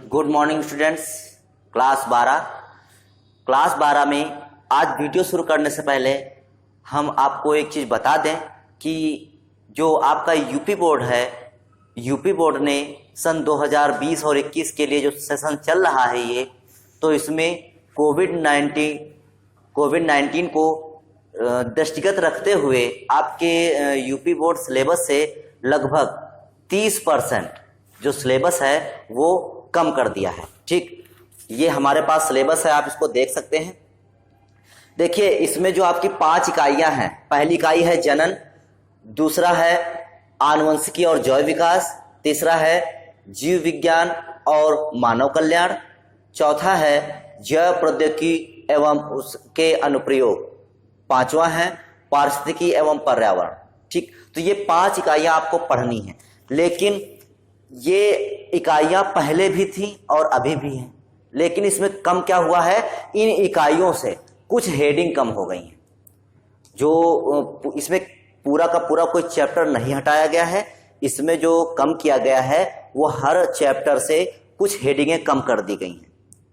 Good morning students. Class 12 में आज video शुरू करने से पहले हम आपको एक चीज़ बता दें कि जो आपका यूपी बोर्ड है, यूपी बोर्ड ने सन 2020 और 21 के लिए जो सेशन चल रहा है ये, तो इसमें कोविड-19 को दृष्टिगत रखते हुए आपके यूपी बोर्ड सिलेबस से लगभग 30% जो सिलेबस है वो कम कर दिया है। ठीक, ये हमारे पास सिलेबस है, आप इसको देख सकते हैं। देखिए, इसमें जो आपकी 5 इकाइयां हैं, पहली इकाई है जनन, दूसरा है आनुवंशिकी और जैव विकास, तीसरा है जीव विज्ञान और मानव कल्याण, चौथा है जैव प्रौद्योगिकी एवं उसके अनुप्रयोग, पांचवा है पारिस्थितिकी एवं पर्यावरण। ठीक, तो ये 5 इकाइयां आपको पढ़नी है, लेकिन ये इकाइयां पहले भी थी और अभी भी हैं, लेकिन इसमें कम क्या हुआ है, इन इकाइयों से कुछ हेडिंग कम हो गई हैं। जो इसमें पूरा का पूरा कोई चैप्टर नहीं हटाया गया है, इसमें जो कम किया गया है वो हर चैप्टर से कुछ हेडिंगें कम कर दी गई हैं।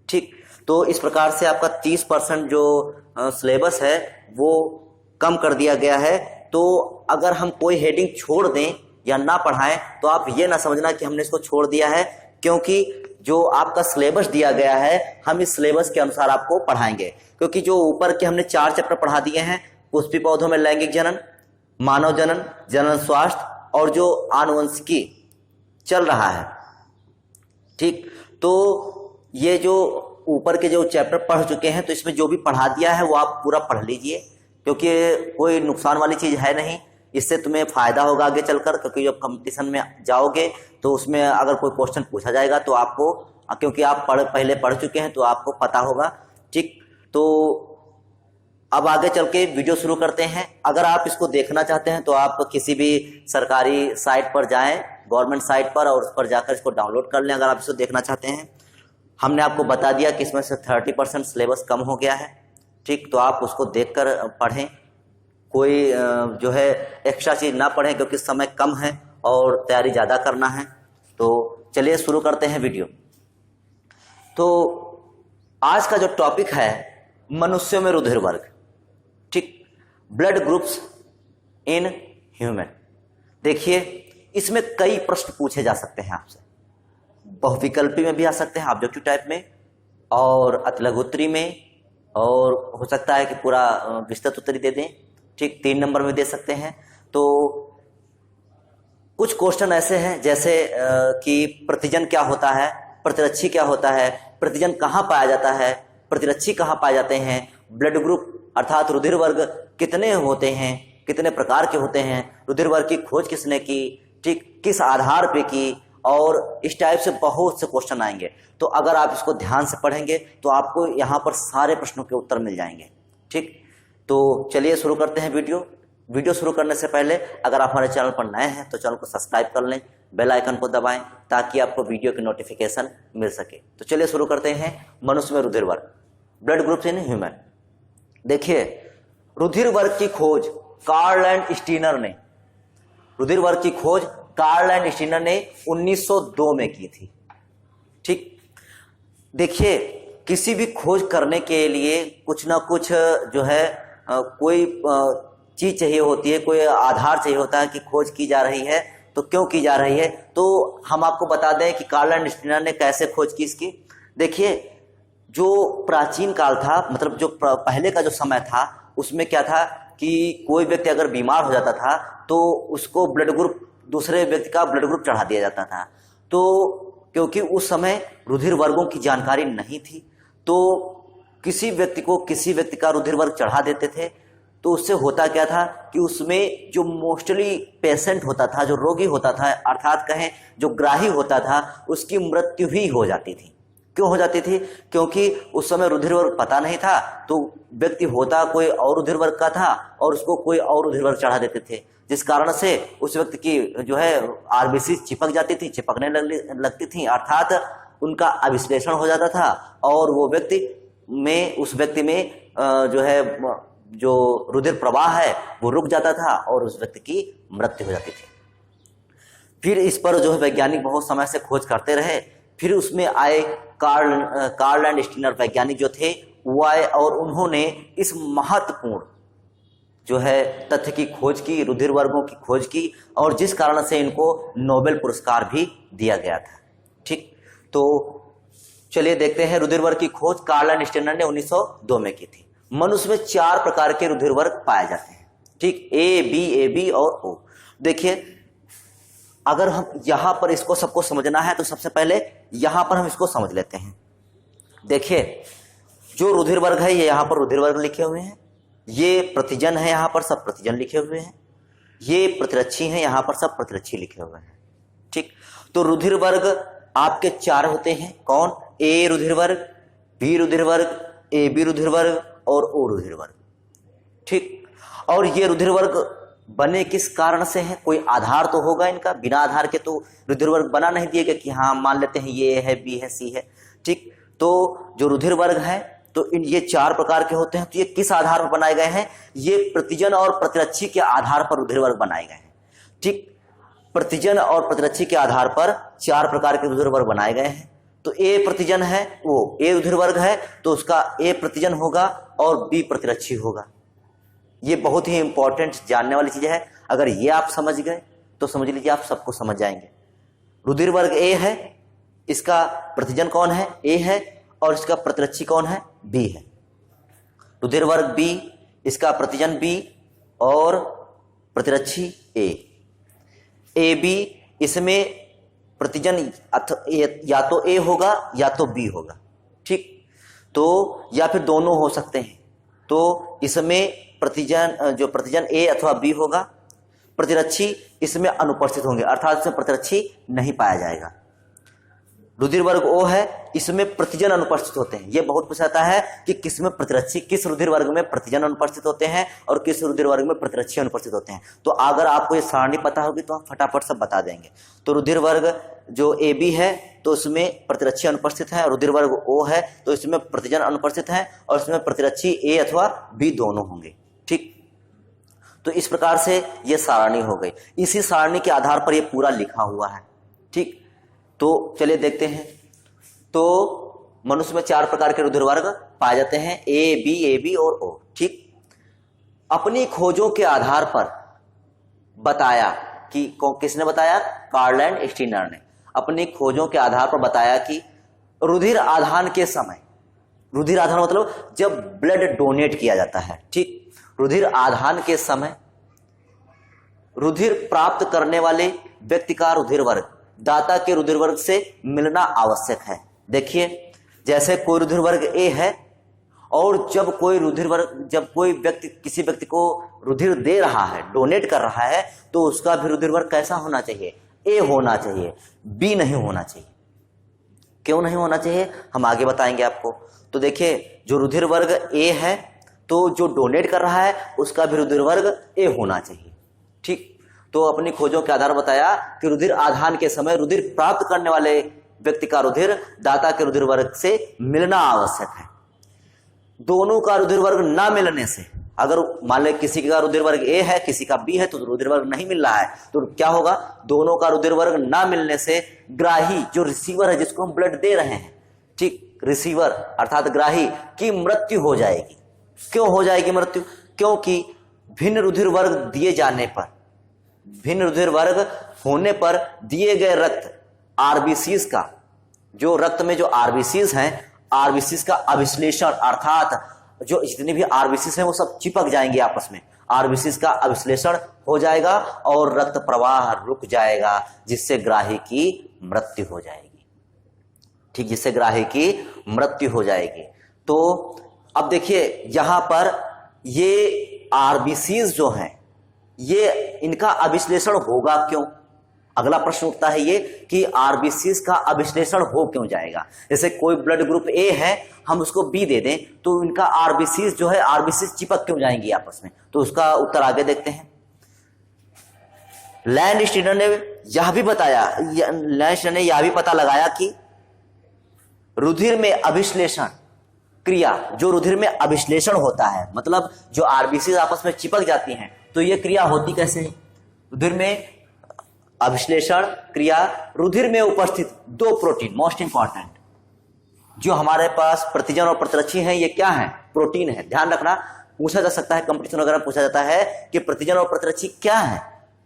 ठीक, तो इस प्रकार से आपका 30% जो सिलेबस है वो कम कर दिया गया है। तो अगर हम कोई हेडिंग छोड़ दें या ना पढ़ाएं तो आप ये ना समझना कि हमने इसको छोड़ दिया है, क्योंकि जो आपका सिलेबस दिया गया है हम इस सिलेबस के अनुसार आपको पढ़ाएंगे। क्योंकि जो ऊपर के हमने 4 चैप्टर पढ़ा दिए हैं, पुष्पी पौधों में लैंगिक जनन, मानव जनन, जनन स्वास्थ्य और जो आनुवंशिकी चल रहा है। ठीक, तो ये जो ऊपर के जो चैप्टर पढ़ चुके हैं, तो इसमें जो भी पढ़ा दिया है वो आप पूरा पढ़ लीजिए, क्योंकि कोई नुकसान वाली चीज है नहीं। इससे तुम्हें फायदा होगा आगे चलकर, क्योंकि जब कंपटीशन में जाओगे तो उसमें अगर कोई क्वेश्चन पूछा जाएगा तो आपको, क्योंकि आप पहले पढ़ चुके हैं तो आपको पता होगा। ठीक, तो अब आगे चल के वीडियो शुरू करते हैं। अगर आप इसको देखना चाहते हैं तो आप किसी भी सरकारी साइट पर जाएं, गवर्नमेंट साइट पर, और उस पर जाकर इसको डाउनलोड कर लें अगर आप इसको देखना चाहते हैं। हमने आपको बता दिया कि इसमें से 30% सिलेबस कम हो गया है। ठीक, तो आप उसको देखकर पढ़ें, कोई जो है एक्स्ट्रा चीज ना पढ़ें, क्योंकि समय कम है और तैयारी ज़्यादा करना है। तो चलिए शुरू करते हैं वीडियो। तो आज का जो टॉपिक है मनुष्यों में रुधिर वर्ग। ठीक, ब्लड ग्रुप्स इन ह्यूमन। देखिए, इसमें कई प्रश्न पूछे जा सकते हैं आपसे, बहुविकल्पी में भी आ सकते हैं, ऑब्जेक्टिव टाइप में, और अतिलघुत्तरी में, और हो सकता है कि पूरा विस्तृत उत्तरी दे दें। ठीक, 3 नंबर में दे सकते हैं। तो कुछ क्वेश्चन ऐसे हैं जैसे कि प्रतिजन क्या होता है, प्रतिरक्षी क्या होता है, प्रतिजन कहाँ पाया जाता है, प्रतिरक्षी कहाँ पाए जाते हैं, ब्लड ग्रुप अर्थात रुधिर वर्ग कितने होते हैं, कितने प्रकार के होते हैं, रुधिर वर्ग की खोज किसने की, ठीक, किस आधार पे की, और इस टाइप से बहुत से क्वेश्चन आएंगे। तो अगर आप इसको ध्यान से पढ़ेंगे तो आपको यहाँ पर सारे प्रश्नों के उत्तर मिल जाएंगे। ठीक, तो चलिए शुरू करते हैं वीडियो शुरू करने से पहले अगर आप हमारे चैनल पर नए हैं तो चैनल को सब्सक्राइब कर लें, बेल आइकन को दबाएं ताकि आपको वीडियो की नोटिफिकेशन मिल सके। तो चलिए शुरू करते हैं। मनुष्य में रुधिर वर्ग, ब्लड ग्रुप्स इन ह्यूमन। देखिए, रुधिर वर्ग की खोज कार्ल एंड स्टीनर ने, रुधिर वर्ग की खोज कार्ल एंड स्टीनर ने 1902 में की थी। ठीक, देखिए, किसी भी खोज करने के लिए कुछ ना कुछ जो है कोई चीज चाहिए होती है, कोई आधार चाहिए होता है कि खोज की जा रही है तो क्यों की जा रही है। तो हम आपको बता दें कि कार्ल एंड स्टीनर ने कैसे खोज की इसकी। देखिए, जो प्राचीन काल था, मतलब जो पहले का जो समय था, उसमें क्या था कि कोई व्यक्ति अगर बीमार हो जाता था तो उसको ब्लड ग्रुप, दूसरे व्यक्ति का ब्लड ग्रुप चढ़ा दिया जाता था। तो क्योंकि उस समय रुधिर वर्गों की जानकारी नहीं थी, तो किसी व्यक्ति का रुधिर वर्ग चढ़ा देते थे। तो उससे होता क्या था कि उसमें जो मोस्टली पेशेंट होता था, जो रोगी होता था, अर्थात कहें जो ग्राही होता था, उसकी मृत्यु ही हो जाती थी। क्यों हो जाती थी? क्योंकि उस समय रुधिर वर्ग पता नहीं था, तो व्यक्ति होता कोई और रुधिर वर्ग का था और उसको कोई और रुधिर वर्ग चढ़ा देते थे, जिस कारण से उस व्यक्ति की जो है आरबीसी चिपक जाती थी, चिपकने लगती थी, अर्थात उनका अभिश्लेषण हो जाता था और वो उस व्यक्ति में जो है जो रुधिर प्रवाह है वो रुक जाता था और उस व्यक्ति की मृत्यु हो जाती थी। फिर इस पर जो है वैज्ञानिक बहुत समय से खोज करते रहे। फिर उसमें आए कार्ल एंड स्टीनर वैज्ञानिक जो थे वो आए और उन्होंने इस महत्वपूर्ण जो है तथ्य की खोज की, रुधिर वर्गों की खोज की, और जिस कारण से इनको नोबेल पुरस्कार भी दिया गया था। ठीक, तो चलिए देखते हैं रुधिर वर्ग की खोज कार्ल एंड स्टीनर ने 1902 में की थी। मनुष्य में 4 प्रकार के रुधिर वर्ग पाए जाते हैं। ठीक, ए बी और ओ। देखिए, अगर हम यहां पर इसको सबको समझना है तो सबसे पहले यहां पर हम इसको समझ लेते हैं। देखिए, जो रुधिर वर्ग है ये यहां पर रुधिर वर्ग लिखे हुए हैं, ये प्रतिजन है, यहां पर सब प्रतिजन लिखे हुए हैं, ये प्रतिरक्षी हैं, यहां पर सब प्रतिरक्षी लिखे हुए हैं। ठीक, तो रुधिर वर्ग आपके 4 होते हैं। कौन? ए रुधिर वर्ग, बी रुधिर वर्ग, ए बी रुधिर वर्ग और ओ रुधिर वर्ग। ठीक, और ये रुधिर वर्ग बने किस कारण से हैं? कोई आधार तो होगा इनका, बिना आधार के तो रुधिर वर्ग बना नहीं दिएगा कि हाँ मान लेते हैं ये है, बी है, सी है। ठीक, तो जो रुधिर वर्ग है तो ये 4 प्रकार के होते हैं। तो ये किस आधार पर बनाए गए हैं? ये प्रतिजन और प्रतिरक्षी के आधार पर रुधिर वर्ग बनाए गए हैं। ठीक, प्रतिजन और प्रतिरक्षी के आधार पर 4 प्रकार के रुधिर वर्ग बनाए गए हैं। तो ए प्रतिजन है, वो ए रुधिर वर्ग है तो उसका ए प्रतिजन होगा और बी प्रतिरक्षी होगा। ये बहुत ही इंपॉर्टेंट जानने वाली चीज है। अगर ये आप समझ गए तो समझ लीजिए आप सबको समझ जाएंगे। रुधिर वर्ग ए है, इसका प्रतिजन कौन है? ए है, और इसका प्रतिरक्षी कौन है? बी है। रुधिर वर्ग बी, इसका प्रतिजन बी और प्रतिरक्षी ए। ए बी, इसमें प्रतिजन या तो ए होगा या तो बी होगा। ठीक, तो या फिर दोनों हो सकते हैं। तो इसमें प्रतिजन जो प्रतिजन ए अथवा बी होगा, प्रतिरक्षी इसमें अनुपस्थित होंगे, अर्थात इसमें प्रतिरक्षी नहीं पाया जाएगा। रुधिर वर्ग ओ है, इसमें प्रतिजन अनुपस्थित होते हैं। यह बहुत पूछा है कि किसमें प्रतिरक्षी, किस रुधिर वर्ग में प्रतिजन अनुपस्थित होते हैं और किस रुधिर वर्ग में प्रतिरक्षी अनुपस्थित होते हैं। तो अगर आपको ये सारणी पता होगी तो आप फटाफट सब बता देंगे। तो रुधिर वर्ग जो ए बी है तो उसमें प्रतिरक्षी अनुपस्थित है, रुधिर वर्ग ओ है तो इसमें प्रतिजन अनुपस्थित है और इसमें प्रतिरक्षी ए अथवा बी दोनों होंगे। ठीक, तो इस प्रकार से यह सारणी हो गई। इसी सारणी के आधार पर यह पूरा लिखा हुआ है। ठीक, तो चलिए देखते हैं। तो मनुष्य में 4 प्रकार के रुधिर वर्ग पाए जाते हैं, ए बी और ओ। ठीक, अपनी खोजों के आधार पर बताया कि किसने बताया? कार्ल एंड स्टीनर ने अपनी खोजों के आधार पर बताया कि रुधिर आधान के समय, रुधिर आधान मतलब जब ब्लड डोनेट किया जाता है। ठीक, रुधिर आधान के समय रुधिर प्राप्त करने वाले व्यक्ति का रुधिर वर्ग दाता के रुधिर वर्ग से मिलना आवश्यक है। देखिए, जैसे कोई रुधिर वर्ग ए है और जब कोई व्यक्ति किसी व्यक्ति को रुधिर दे रहा है, डोनेट कर रहा है, तो उसका भी रुधिर वर्ग कैसा होना चाहिए? ए होना चाहिए, बी नहीं होना चाहिए। क्यों नहीं होना चाहिए हम आगे बताएंगे आपको। तो देखिए, जो रुधिर वर्ग ए है तो जो डोनेट कर रहा है उसका भी रुधिर वर्ग ए होना चाहिए। ठीक, तो अपनी खोजों के आधार बताया कि रुधिर आधान के समय रुधिर प्राप्त करने वाले व्यक्ति का रुधिर दाता के रुधिर वर्ग से मिलना आवश्यक है। दोनों का रुधिर वर्ग ना मिलने से, अगर मान ले किसी का रुधिर वर्ग ए है किसी का बी है तो रुधिर वर्ग नहीं मिल रहा है, तो क्या होगा? दोनों का रुधिर वर्ग ना मिलने से ग्राही जो रिसीवर है, जिसको हम ब्लड दे रहे हैं, ठीक, रिसीवर अर्थात ग्राही की मृत्यु हो जाएगी। क्यों हो जाएगी मृत्यु? क्योंकि भिन्न रुधिर वर्ग दिए जाने पर, भिन्न रुधिर वर्ग होने पर दिए गए रक्त आरबीसीज का, जो रक्त में जो आरबीसीज हैं, आरबीसीज का अभिश्लेषण अर्थात जो जितनी भी आरबीसीज हैं वो सब चिपक जाएंगे आपस में, आरबीसीज का अभिश्लेषण हो जाएगा और रक्त प्रवाह रुक जाएगा, जिससे ग्राही की मृत्यु हो जाएगी। ठीक, जिससे ग्राही की मृत्यु हो जाएगी। तो अब देखिए यहां पर ये आरबीसीज जो हैं, ये इनका अभिश्लेषण होगा क्यों? अगला प्रश्न उठता है ये कि आरबीसीज का अभिश्लेषण हो क्यों जाएगा? जैसे कोई ब्लड ग्रुप ए है, हम उसको बी दे दें तो इनका आरबीसीज जो है, आरबीसीज चिपक क्यों जाएंगी आपस में? तो उसका उत्तर आगे देखते हैं। लैंड स्टीनर ने यह भी बताया, लैंड स्टीनर ने यह भी पता लगाया कि रुधिर में अभिश्लेषण क्रिया, जो रुधिर में अभिश्लेषण होता है, मतलब जो आरबीसीज आपस में चिपक जाती हैं, तो यह क्रिया होती कैसे है? रुधिर में अभिश्लेषण क्रिया रुधिर में उपस्थित दो प्रोटीन, मोस्ट इंपॉर्टेंट, जो हमारे पास प्रतिजन और प्रतिरक्षी हैं, ये क्या है? प्रोटीन है। ध्यान रखना, पूछा जा सकता है, कंपटीशन वगैरह पूछा जाता है कि प्रतिजन और प्रतिरक्षी क्या है,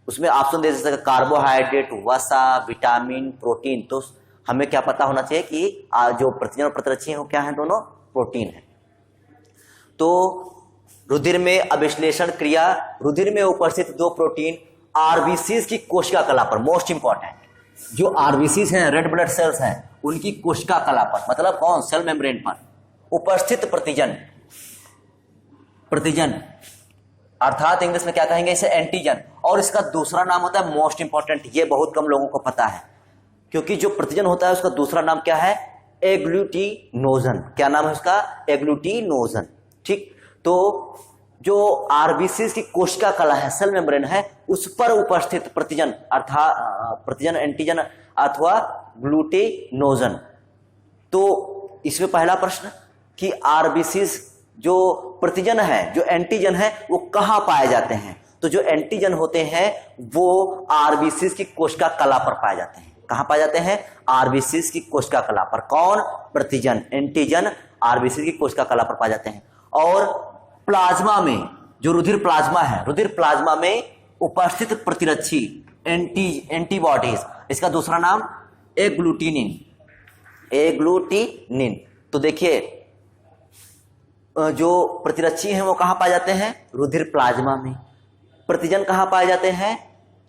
उसमें ऑप्शन दे सकते हैं कार्बोहाइड्रेट, वसा, विटामिन, प्रोटीन। तो हमें क्या पता होना चाहिए कि जो प्रतिजन और प्रतिरक्षी है वो क्या है? दोनों प्रोटीन है। तो रुधिर में अभिश्लेषण क्रिया, रुधिर में उपस्थित दो प्रोटीन आरबीसीज की कोशिका कला पर, मोस्ट इंपॉर्टेंट, जो आरबीसीज हैं, रेड ब्लड सेल्स हैं, उनकी कोशिका कला पर, मतलब कौन? सेल मेम्ब्रेन पर उपस्थित प्रतिजन, प्रतिजन अर्थात इंग्लिश में क्या कहेंगे इसे? एंटीजन। और इसका दूसरा नाम होता है मोस्ट इंपॉर्टेंट, ये बहुत कम लोगों को पता है, क्योंकि जो प्रतिजन होता है उसका दूसरा नाम क्या है? एग्लूटिनोजन। क्या नाम है उसका? एग्लूटिनोजन। ठीक, तो जो आरबीसी की कोशिका कला है, सेल मेम्ब्रेन है, उस पर उपस्थित प्रतिजन अर्थात प्रतिजन, एंटीजन अथवा ग्लूटिनोजन। तो इसमें पहला प्रश्न कि आरबीसी जो प्रतिजन है, जो एंटीजन है, वो कहां पाए जाते हैं? तो जो एंटीजन होते हैं वो आरबीसी की कोशिका कला पर पाए जाते हैं। कहां पाए जाते हैं? आरबीसी की कोशिका कला पर। कौन? प्रतिजन, एंटीजन आरबीसी की कोशिका कला पर पाए जाते हैं। और प्लाज्मा में, जो रुधिर प्लाज्मा है, रुधिर प्लाज्मा में उपस्थित प्रतिरक्षी एंटीबॉडीज, इसका दूसरा नाम एग्लूटिनिन, एग्लूटिनिन। तो देखिए, जो प्रतिरक्षी हैं वो कहां पाए जाते हैं? रुधिर प्लाज्मा में। प्रतिजन कहां पाए जाते हैं?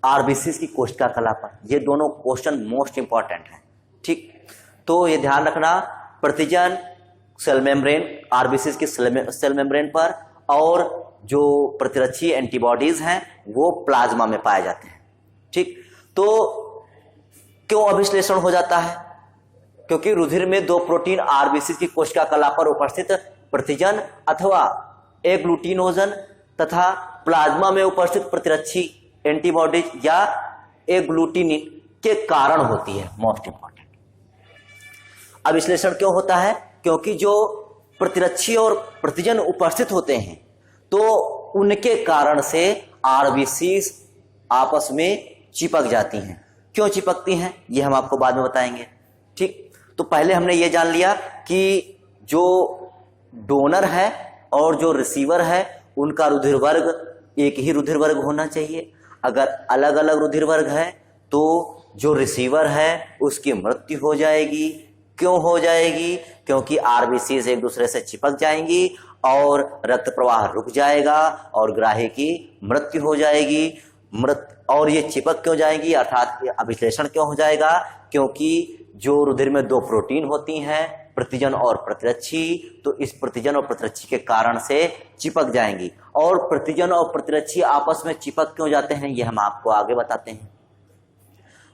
आरबीसी की कोशिका कला पर। ये दोनों क्वेश्चन मोस्ट इंपॉर्टेंट है। ठीक, तो ये ध्यान रखना, प्रतिजन सेल मेम्ब्रेन, आरबीसी की सेल मेम्ब्रेन पर, और जो प्रतिरक्षी एंटीबॉडीज हैं वो प्लाज्मा में पाए जाते हैं। ठीक, तो क्यों अभिश्लेषण हो जाता है? क्योंकि रुधिर में दो प्रोटीन आरबीसी की कोशिका कला पर उपस्थित प्रतिजन अथवा एग्लूटिनोजन तथा प्लाज्मा में उपस्थित प्रतिरक्षी एंटीबॉडीज या एग्लूटिनिन के कारण होती है। मोस्ट इंपॉर्टेंट, अभिश्लेषण क्यों होता है? क्योंकि जो प्रतिरक्षी और प्रतिजन उपस्थित होते हैं तो उनके कारण से आरबीसी आपस में चिपक जाती हैं। क्यों चिपकती हैं ये हम आपको बाद में बताएंगे। ठीक, तो पहले हमने ये जान लिया कि जो डोनर है और जो रिसीवर है उनका रुधिर वर्ग एक ही रुधिर वर्ग होना चाहिए। अगर अलग अलग रुधिर वर्ग है तो जो रिसीवर है उसकी मृत्यु हो जाएगी। क्यों हो जाएगी? क्योंकि आरबीसी एक दूसरे से चिपक जाएंगी और रक्त प्रवाह रुक जाएगा और ग्राही की मृत्यु हो जाएगी। और ये चिपक क्यों जाएंगी अर्थात अभिश्लेषण क्यों हो जाएगा? क्योंकि जो रुधिर में दो प्रोटीन होती हैं, प्रतिजन और प्रतिरक्षी, तो इस प्रतिजन और प्रतिरक्षी के कारण से चिपक जाएंगी। और प्रतिजन और प्रतिरक्षी आपस में चिपक क्यों जाते हैं ये हम आपको आगे बताते हैं।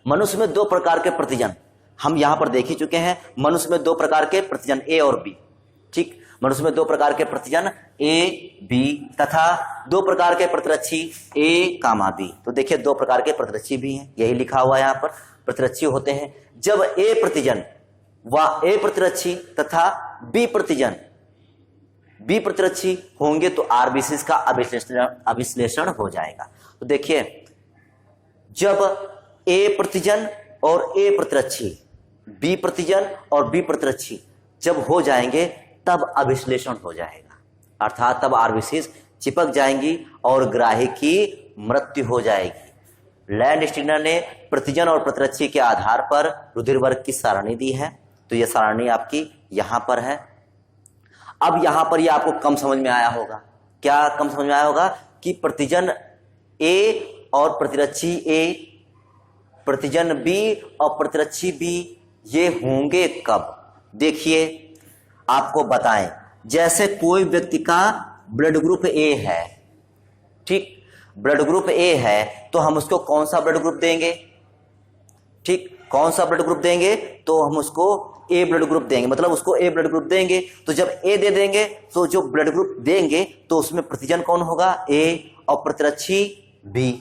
मनुष्य में दो प्रकार के प्रतिजन हम यहां पर देख ही चुके हैं। मनुष्य में दो प्रकार के प्रतिजन ए और बी। ठीक, मनुष्य में दो प्रकार के प्रतिजन ए बी तथा दो प्रकार के प्रतिरक्षी ए कामा बी। तो देखिए दो प्रकार के प्रतिरक्षी भी हैं, यही लिखा हुआ है यहाँ पर, प्रतिरक्षी होते हैं। जब ए प्रतिजन व ए प्रतिरक्षी तथा बी प्रतिजन बी प्रतिरक्षी होंगे तो आरबीसी का अभिश्लेषण हो जाएगा। तो देखिए जब ए प्रतिजन और ए प्रतिरक्षी, बी प्रतिजन और बी प्रतिरक्षी जब हो जाएंगे तब अभिश्लेषण हो जाएगा, अर्थात तब आरबीसी चिपक जाएंगी और ग्राही की मृत्यु हो जाएगी। लैंडस्टीनर ने प्रतिजन और प्रतिरक्षी के आधार पर रुधिर वर्ग की सारणी दी है। तो यह सारणी आपकी यहां पर है। अब यहां पर यह आपको कम समझ में आया होगा। क्या कम समझ में आया होगा? कि प्रतिजन ए और प्रतिरक्षी ए, प्रतिजन बी और प्रतिरक्षी बी ये होंगे कब? देखिए आपको बताएं, जैसे कोई व्यक्ति का ब्लड ग्रुप ए है, ठीक, ब्लड ग्रुप ए है तो हम उसको कौन सा ब्लड ग्रुप देंगे? ठीक, कौन सा ब्लड ग्रुप देंगे? तो हम उसको ए ब्लड ग्रुप देंगे, मतलब उसको ए ब्लड ग्रुप देंगे। तो जब ए दे देंगे तो जो ब्लड ग्रुप देंगे तो उसमें प्रतिजन कौन होगा? ए और प्रतिरक्षी बी।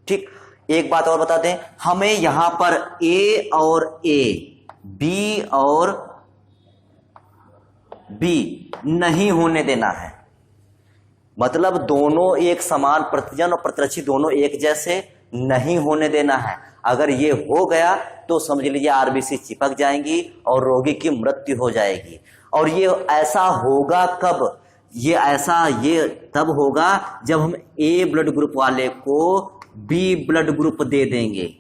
ठीक, एक बात और बता दें, हमें यहां पर ए और ए, बी और बी नहीं होने देना है। मतलब दोनों एक समान, प्रतिजन और प्रतिरक्षी दोनों एक जैसे नहीं होने देना है। अगर ये हो गया तो समझ लीजिए आरबीसी चिपक जाएंगी और रोगी की मृत्यु हो जाएगी। और ये ऐसा होगा कब? ये तब होगा जब हम ए ब्लड ग्रुप वाले को बी ब्लड ग्रुप दे देंगे।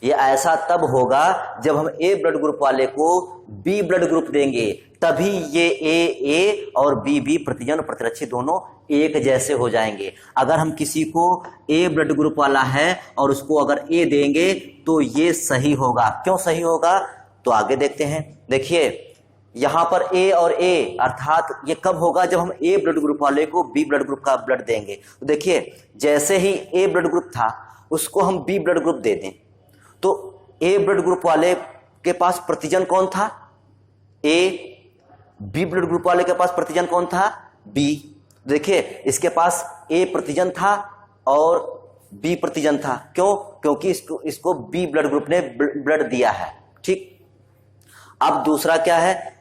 ये ऐसा तब होगा जब हम ए ब्लड ग्रुप वाले को बी ब्लड ग्रुप देंगे, तभी ये ए और बी प्रतिजन और प्रतिरक्षी दोनों एक जैसे हो जाएंगे। अगर हम किसी को ए ब्लड ग्रुप वाला है और उसको अगर ए देंगे तो ये सही होगा। क्यों सही होगा? तो आगे देखते हैं। देखिए यहां पर ए और ए, अर्थात ये कब होगा? जब हम ए ब्लड ग्रुप वाले को बी ब्लड ग्रुप का ब्लड देंगे। तो देखिए जैसे ही ए ब्लड ग्रुप था उसको हम बी ब्लड ग्रुप दे दें तो ए ब्लड ग्रुप वाले के पास प्रतिजन कौन था? ए। बी ब्लड ग्रुप वाले के पास प्रतिजन कौन था? बी। देखिए इसके पास ए प्रतिजन था और बी प्रतिजन था। क्यों? क्योंकि इसको बी ब्लड ग्रुप ने ब्लड दिया है। ठीक। अब दूसरा क्या है?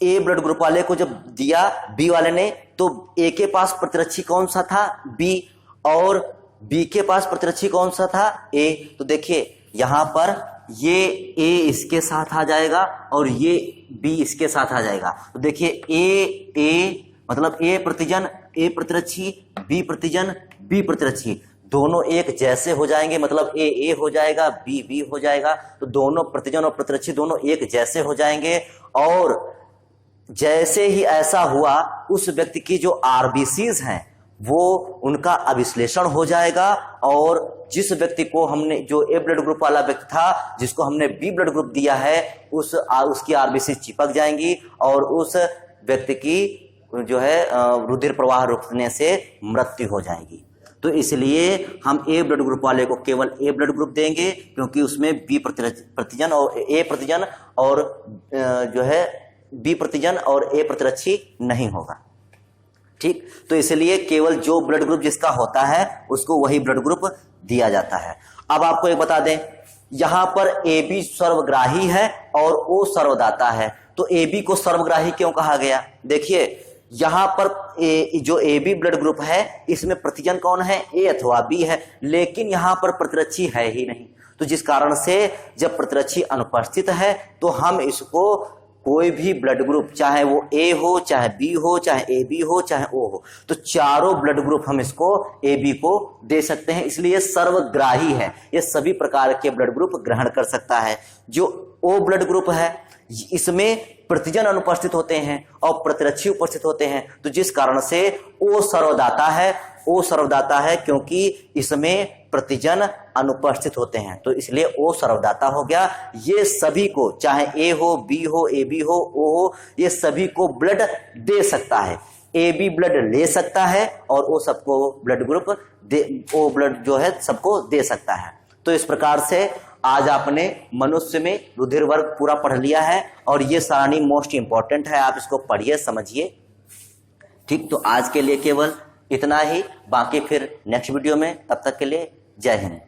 ए ब्लड ग्रुप वाले को जब दिया बी वाले ने तो ए के पास प्रतिरक्षी कौन सा था? बी। और बी के पास प्रतिरक्षी कौन सा था? ए। तो देखिए यहां पर ये ए इसके साथ आ जाएगा और ये बी इसके साथ आ जाएगा। तो देखिए ए मतलब ए प्रतिजन ए प्रतिरक्षी, बी प्रतिजन बी प्रतिरक्षी, दोनों एक जैसे हो जाएंगे। मतलब ए हो जाएगा, बी हो जाएगा। तो दोनों प्रतिजन और प्रतिरक्षी दोनों एक जैसे हो जाएंगे। और जैसे ही ऐसा हुआ उस व्यक्ति की जो आरबीसीज हैं वो उनका अभिश्लेषण हो जाएगा और जिस व्यक्ति को हमने, जो ए ब्लड ग्रुप वाला व्यक्ति था जिसको हमने बी ब्लड ग्रुप दिया है, उसकी आरबीसी चिपक जाएंगी और उस व्यक्ति की जो है रुधिर प्रवाह रुकने से मृत्यु हो जाएगी। तो इसलिए हम ए ब्लड ग्रुप वाले को केवल ए ब्लड ग्रुप देंगे क्योंकि उसमें बी प्रतिजन और ए प्रतिजन और जो है बी प्रतिजन और ए प्रतिरक्षी नहीं होगा। ठीक। तो इसलिए केवल जो ब्लड ग्रुप जिसका होता है उसको वही ब्लड ग्रुप दिया जाता है। अब आपको एक बता दें, यहां पर ए बी सर्वग्राही है और ओ सर्वदाता है। तो ए बी को सर्वग्राही क्यों कहा गया? देखिए यहां पर जो ए बी ब्लड ग्रुप है इसमें प्रतिजन कौन है? ए अथवा बी है, लेकिन यहां पर प्रतिरक्षी है ही नहीं। तो जिस कारण से जब प्रतिरक्षी अनुपस्थित है तो हम इसको कोई भी ब्लड ग्रुप, चाहे वो ए हो, चाहे बी हो, चाहे ए बी हो, चाहे ओ हो, तो चारों ब्लड ग्रुप हम इसको ए बी को दे सकते हैं। इसलिए सर्वग्राही है, ये सभी प्रकार के ब्लड ग्रुप ग्रहण कर सकता है। जो ओ ब्लड ग्रुप है इसमें प्रतिजन अनुपस्थित होते हैं और प्रतिरक्षी उपस्थित होते हैं। तो जिस कारण से ओ सर्वदाता है। ओ सर्वदाता है क्योंकि इसमें प्रतिजन अनुपस्थित होते हैं, तो इसलिए ओ सर्वदाता हो गया। ये सभी को, चाहे ए हो, बी हो, ए बी हो, ओ हो, ये सभी को ब्लड दे सकता है। ए बी ब्लड ले सकता है और ओ सबको ब्लड ग्रुप ओ ब्लड जो है सबको दे सकता है। तो इस प्रकार से आज आपने मनुष्य में रुधिर वर्ग पूरा पढ़ लिया है और ये सारणी मोस्ट इंपॉर्टेंट है, आप इसको पढ़िए, समझिए। ठीक। तो आज के लिए केवल इतना ही, बाकी फिर नेक्स्ट वीडियो में। तब तक के लिए जय हिंद।